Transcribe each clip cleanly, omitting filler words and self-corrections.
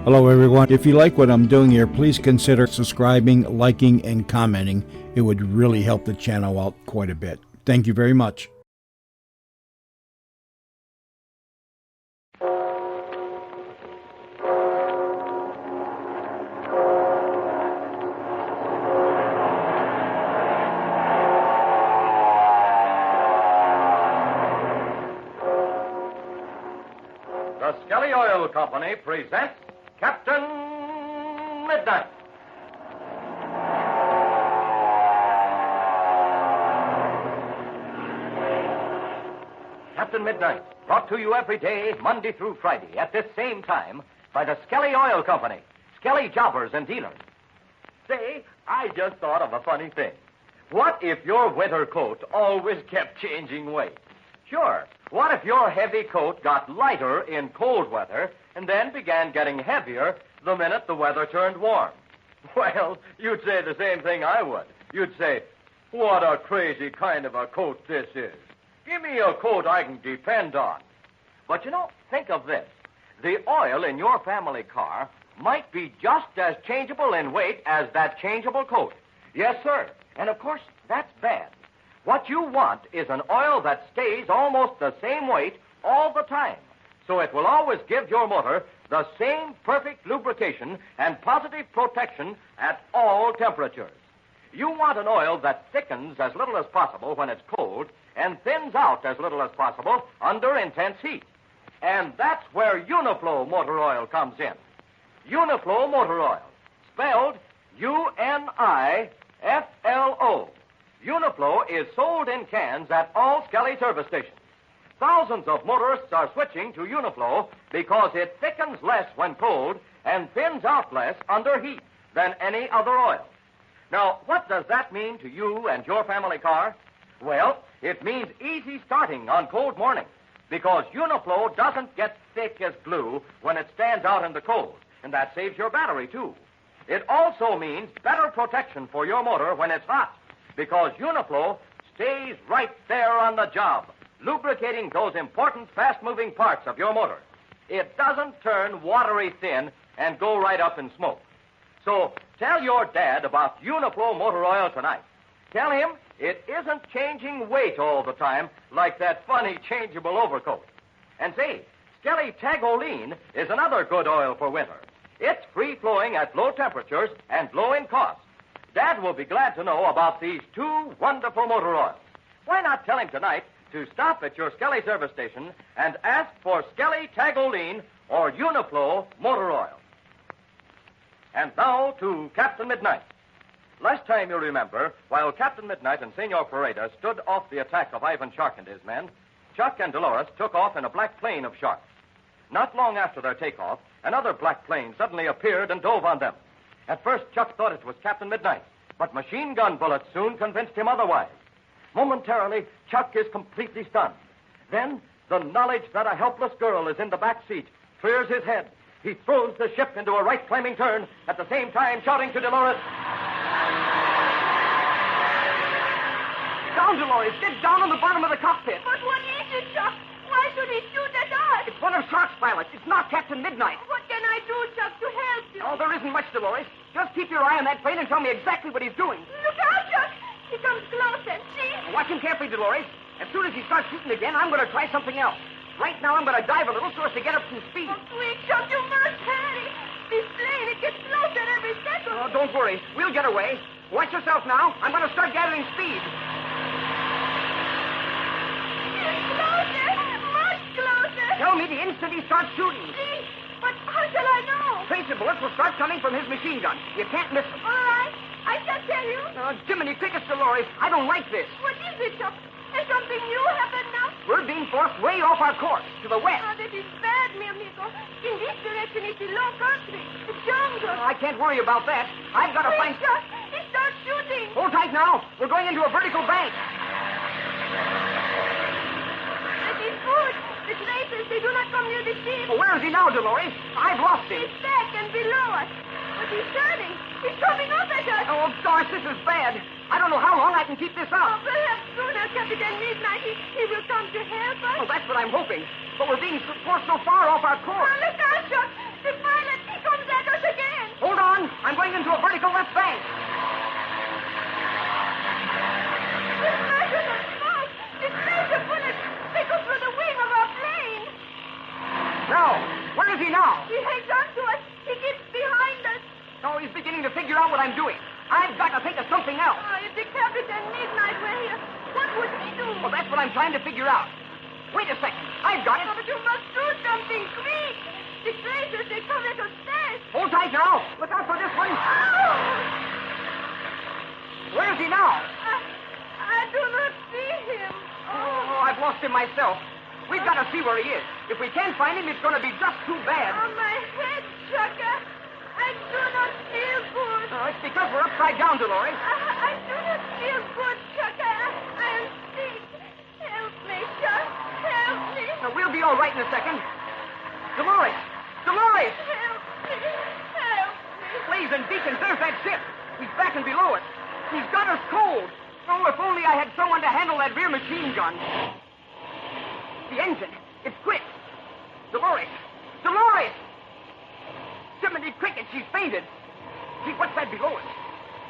Hello, everyone. If you like what I'm doing here, please consider subscribing, liking, and commenting. It would really help the channel out quite a bit. Thank you very much. The Skelly Oil Company presents Captain Midnight. Captain Midnight, brought to you every day, Monday through Friday, at this same time, by the Skelly Oil Company, Skelly jobbers and dealers. Say, I just thought of a funny thing. What if your winter coat always kept changing weight? Sure. What if your heavy coat got lighter in cold weather and then began getting heavier the minute the weather turned warm? Well, you'd say the same thing I would. You'd say, what a crazy kind of a coat this is. Give me a coat I can depend on. But think of this. The oil in your family car might be just as changeable in weight as that changeable coat. Yes, sir. And of course, that's bad. What you want is an oil that stays almost the same weight all the time. So it will always give your motor the same perfect lubrication and positive protection at all temperatures. You want an oil that thickens as little as possible when it's cold and thins out as little as possible under intense heat. And that's where Uniflow motor oil comes in. Uniflow motor oil, spelled U-N-I-F-L-O. Uniflow is sold in cans at all Skelly service stations. Thousands of motorists are switching to Uniflow because it thickens less when cold and thins out less under heat than any other oil. Now, what does that mean to you and your family car? Well, it means easy starting on cold mornings because Uniflow doesn't get thick as glue when it stands out in the cold, and that saves your battery, too. It also means better protection for your motor when it's hot, because Uniflow stays right there on the job, lubricating those important fast-moving parts of your motor. It doesn't turn watery thin and go right up in smoke. So tell your dad about Uniflow motor oil tonight. Tell him it isn't changing weight all the time like that funny changeable overcoat. And say, Skelly Tagoline is another good oil for winter. It's free-flowing at low temperatures and low in cost. Dad will be glad to know about these two wonderful motor oils. Why not tell him tonight to stop at your Skelly service station and ask for Skelly Tagoline or Uniflow motor oil. And now to Captain Midnight. Last time you'll remember, while Captain Midnight and Senor Perada stood off the attack of Ivan Shark and his men, Chuck and Delores took off in a black plane of sharks. Not long after their takeoff, another black plane suddenly appeared and dove on them. At first, Chuck thought it was Captain Midnight, but machine gun bullets soon convinced him otherwise. Momentarily, Chuck is completely stunned. Then, the knowledge that a helpless girl is in the back seat clears his head. He throws the ship into a right-climbing turn, at the same time shouting to Delores, "Down, Delores! Get down on the bottom of the cockpit!" But what is it, Chuck? Why should he shoot at us? It's one of Shark's pilots. It's not Captain Midnight. What can I do, Chuck, to help you? Oh, there isn't much, Delores. Just keep your eye on that plane and tell me exactly what he's doing. Look out, Chuck! He comes closer. See? Watch him carefully, Delores. As soon as he starts shooting again, I'm going to try something else. Right now, I'm going to dive a little so as to get up some speed. Oh, quick, Chuck, you must hurry. This plane, it gets closer every second. Oh, don't worry. We'll get away. Watch yourself now. I'm going to start gathering speed. It's closer. Much closer. Tell me the instant he starts shooting. See? But how shall I know? Tracer bullets will start coming from his machine gun. You can't miss them. All right. I shall tell you. Jiminy Crickets, Delores. I don't like this. What is it, Chuck? Has something new happened now? We're being forced way off our course, to the west. Oh, that is bad, mi amigo. In this direction, it's a low country. The jungle. I can't worry about that. I've got to find... Chuck, he starts shooting. Hold tight now. We're going into a vertical bank. That is good. The tracers, they do not come near the ship. Well, where is he now, Delores? I've lost him. He's back and below us. But he's turning. He's coming up at us. Oh, gosh, this is bad. I don't know how long I can keep this Oh, up. perhaps sooner, Captain Midnight. He will come to help us. Well, that's what I'm hoping. But we're being forced so far off our course. Oh, look out, Chuck. The pilot, he comes going into a vertical left bank. The flashes of smoke! The laser bullets! They go through the wing of our plane! No. Where is he now? He hangs on to us. He keeps behind us. Oh, he's beginning to figure out what I'm doing. I've got to think of something else. Oh, if the Captain Midnight were here, what would he do? Well, that's what I'm trying to figure out. Wait a second. I've got it. Oh, but you must do something quick. The lasers, they come at us fast. Hold tight now. Look out for this one. Oh! Where is he now? I do not see him. Oh, I've lost him myself. We've got to see where he is. If we can't find him, it's going to be just too bad. Oh, my head, Chaka. I do not feel good. Oh, it's because we're upside down, Delores. I do not feel good, Chaka. I am sick. Help me, Chuck. Help me. Now, we'll be all right in a second. Delores! Delores! Help me. Help me. Blaze and beacons, there's that ship. He's back and below it. He's got us cold. Oh, if only I had someone to handle that rear machine gun. The engine. It's quit. Delores! Delores! Jiminy Cricket, she's fainted. See, what's that below us?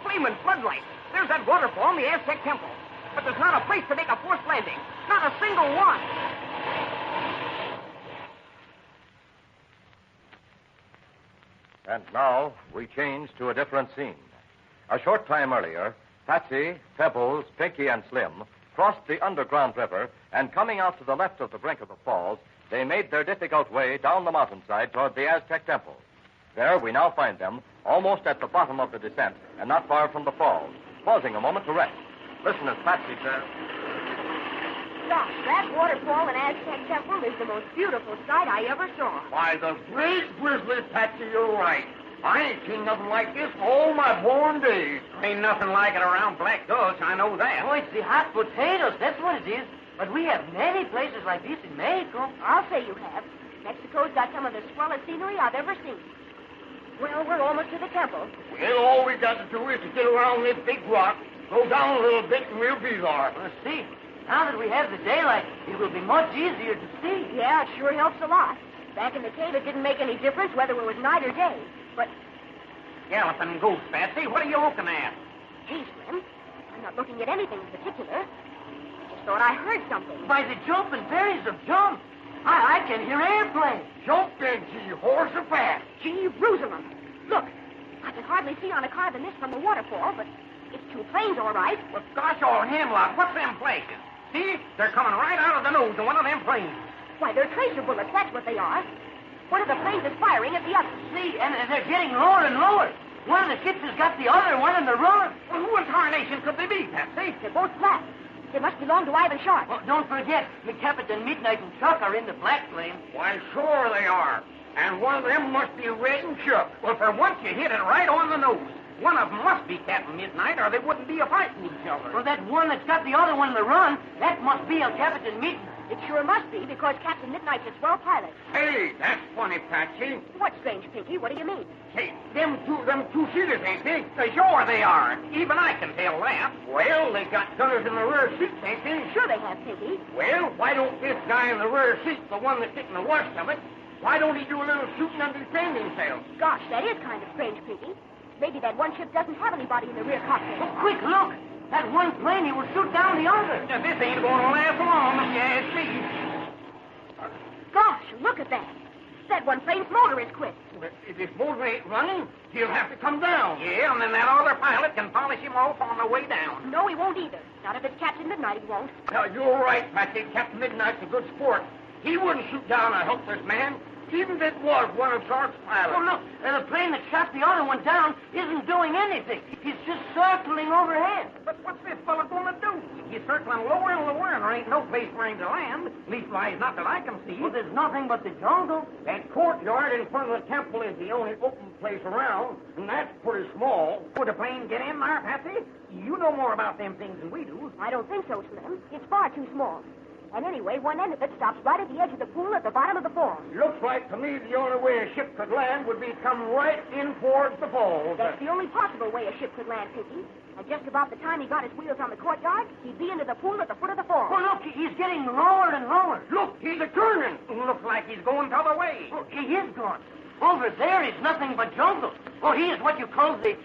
Flaming floodlights. There's that waterfall in the Aztec temple. But there's not a place to make a forced landing. Not a single one. And now we change to a different scene. A short time earlier, Patsy, Pebbles, Pinky, and Slim crossed the underground river, and coming out to the left of the brink of the falls, they made their difficult way down the mountainside toward the Aztec temple. There we now find them, almost at the bottom of the descent, and not far from the falls, pausing a moment to rest. Listen as Patsy says. Gosh, that waterfall in Aztec Temple is the most beautiful sight I ever saw. By the great grizzly, Patsy, you're right. I ain't seen nothing like this all my born days. Ain't nothing like it around Black Gulch, I know that. Oh, it's the hot potatoes, that's what it is. But we have many places like this in Mexico. I'll say you have. Mexico's got some of the swellest scenery I've ever seen. Well, we're almost to the temple. Well, all we got to do is to get around this big rock, go down a little bit, and we'll be there. Let's see. Now that we have the daylight, it will be much easier to see. Yeah, it sure helps a lot. Back in the cave, it didn't make any difference whether it was night or day. But, Galloping goose, Patsy, what are you looking at? gee, Slim, I'm not looking at anything in particular. Just thought I heard something. By the jumping berries of jump, I can hear airplanes. Jump in, gee, horse or fast. Gee, Jerusalem. Look, I can hardly see on a car than this from the waterfall, but it's two planes, all right. Well, gosh, all hemlock, what's them places? See, they're coming right out of the nose of one of them planes. Why, they're tracer bullets, that's what they are. One of the planes is firing at the other. See, and they're getting lower and lower. One of the ships has got the other one in the run. Well, who in tarnation could they be, Patsy? They're both flat. They must belong to Ivan Sharp. Well, don't forget, the Captain Midnight and Chuck are in the black plane. Why, sure they are. And one of them must be Red and Chuck. Well, for once you hit it right on the nose. One of them must be Captain Midnight, or they wouldn't be fighting each other. Well, that one that's got the other one in the run, that must be a Captain Midnight. It sure must be, because Captain Midnight's a swell pilot. Hey, that's funny, Patsy. What's strange, Pinky? What do you mean? Hey, them two-seaters, ain't they? Sure they are. Even I can tell that. Well, they got gunners in the rear seats, ain't they? Sure they have, Pinky. Well, why don't this guy in the rear seat, the one that's getting the worst of it, why don't he do a little shooting and defend himself? Gosh, that is kind of strange, Pinky. Maybe that one ship doesn't have anybody in the rear cockpit. Oh, quick, look! That one plane, he will shoot down the other. Now, this ain't going to last long, if you ask me. Gosh, look at that. That one plane's motor is quit. But if his motor ain't running, he'll have to come down. Yeah, and then that other pilot can polish him off on the way down. No, he won't either. Not if it's Captain Midnight, he won't. Now, you're right, Patsy. Captain Midnight's a good sport. He wouldn't shoot down a helpless man, even if it was one of Sharp's pilots. Oh, look, the plane that shot the other one down isn't doing anything. He's just circling overhead. But what's this fella going to do? He's circling lower and lower, and there ain't no place for him to land. Leastwise, not that I can see. Well, there's nothing but the jungle. That courtyard in front of the temple is the only open place around, and that's pretty small. Would a plane get in there, Patsy? You know more about them things than we do. I don't think so, Slim. It's far too small. And anyway, one end of it stops right at the edge of the pool at the bottom of the falls. Looks like to me the only way a ship could land would be come right in towards the falls. That's the only possible way a ship could land, Pinky. And just about the time he got his wheels on the courtyard, he'd be into the pool at the foot of the falls. Oh, look, he's getting lower and lower. Look, he's a turning. Looks like he's going the other way. Oh, he is gone. Over there is nothing but jungle. Oh, he is what you call the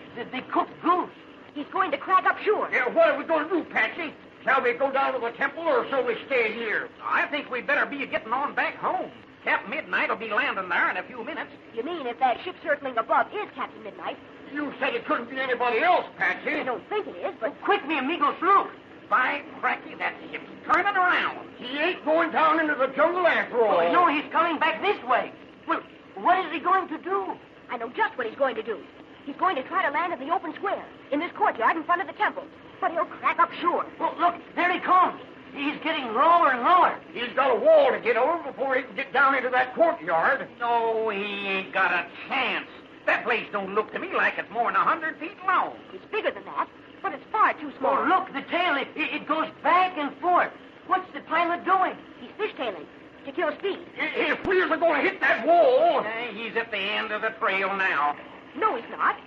cooked goose. He's going to crack up sure. Yeah, what are we going to do, Patsy? Shall we go down to the temple, or shall we stay here? I think we'd better be getting on back home. Captain Midnight will be landing there in a few minutes. You mean if that ship circling above is Captain Midnight? You said it couldn't be anybody else, Patsy. I don't think it is, but... Quick, me amigos, look. By cracky, that ship's turning around. He ain't going down into the jungle after all. Oh, no, he's coming back this way. Well, what is he going to do? I know just what he's going to do. He's going to try to land in the open square, in this courtyard in front of the temple. But he'll crack up sure. Oh, look, there he comes. He's getting lower and lower. He's got a wall to get over before he can get down into that courtyard. No, he ain't got a chance. That place don't look to me like it's more than 100 feet long. It's bigger than that, but it's far too small. Oh, look, the tail, it goes back and forth. What's the pilot doing? He's fishtailing to kill speed. If we are going to hit that wall... He's at the end of the trail now. No, he's not.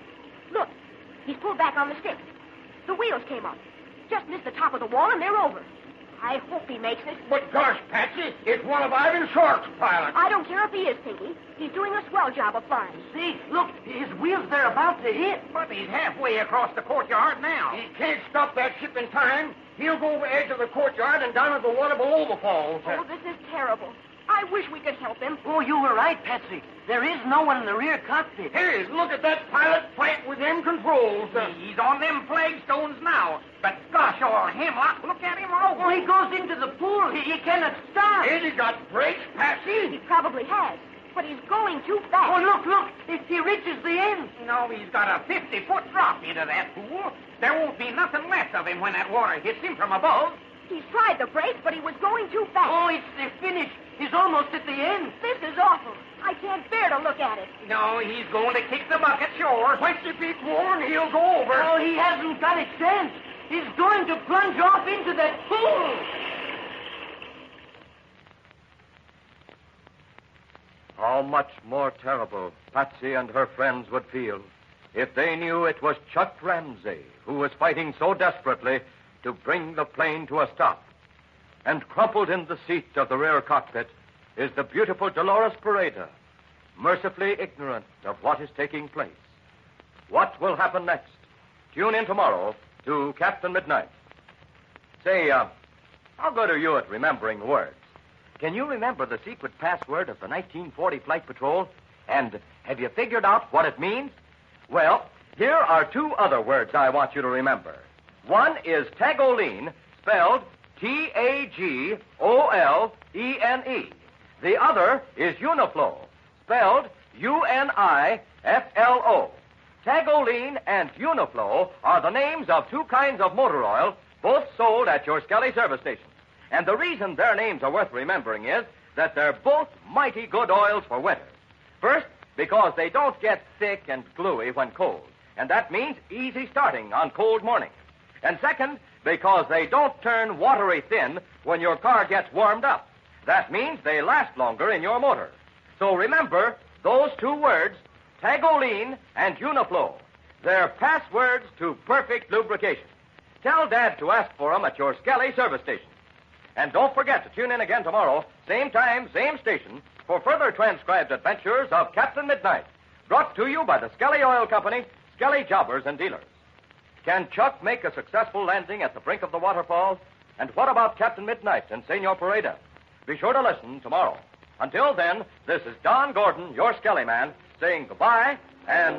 Look, he's pulled back on the stick. The wheels came up. Just missed the top of the wall, and they're over. I hope he makes it. But gosh, Patsy, it's one of Ivan Shark's pilots. I don't care if he is, Pinky. He's doing a swell job of flying. See, look, his wheels, they're about to hit. But he's halfway across the courtyard now. He can't stop that ship in time. He'll go over the edge of the courtyard and down into the water below the falls. Oh, this is terrible. I wish we could help him. Oh, you were right, Patsy. There is no one in the rear cockpit. Hey, look at that pilot plant with them controls. He's on them flagstones now. But gosh, all hemlock, look at him roll. Oh, he goes into the pool. He cannot stop. Has he got brakes, Patsy? He probably has, but he's going too fast. Oh, look. He reaches the end. No, he's got a 50-foot drop into that pool. There won't be nothing left of him when that water hits him from above. He's tried the brakes, but he was going too fast. Oh, it's the finish. He's almost at the end. This is awful. I can't bear to look at it. No, he's going to kick the bucket shore. 20 feet more and he'll go over. Oh, he hasn't got a chance. He's going to plunge off into that pool. How much more terrible Patsy and her friends would feel if they knew it was Chuck Ramsey who was fighting so desperately to bring the plane to a stop. And crumpled in the seat of the rear cockpit is the beautiful Delores Perada, mercifully ignorant of what is taking place. What will happen next? Tune in tomorrow to Captain Midnight. Say, how good are you at remembering words? Can you remember the secret password of the 1940 Flight Patrol? And have you figured out what it means? Well, here are two other words I want you to remember. One is Tagolene, spelled Tagolene. The other is Uniflow, spelled Uniflo. Tagolene and Uniflow are the names of two kinds of motor oil, both sold at your Skelly service stations. And the reason their names are worth remembering is that they're both mighty good oils for winter. First, because they don't get thick and gluey when cold, and that means easy starting on cold mornings. And second, because they don't turn watery thin when your car gets warmed up. That means they last longer in your motor. So remember those two words, Tagolene and Uniflow. They're passwords to perfect lubrication. Tell Dad to ask for them at your Skelly service station. And don't forget to tune in again tomorrow, same time, same station, for further transcribed adventures of Captain Midnight, brought to you by the Skelly Oil Company, Skelly Jobbers and Dealers. Can Chuck make a successful landing at the brink of the waterfall? And what about Captain Midnight and Senor Perada? Be sure to listen tomorrow. Until then, this is Don Gordon, your Skelly man, saying goodbye and...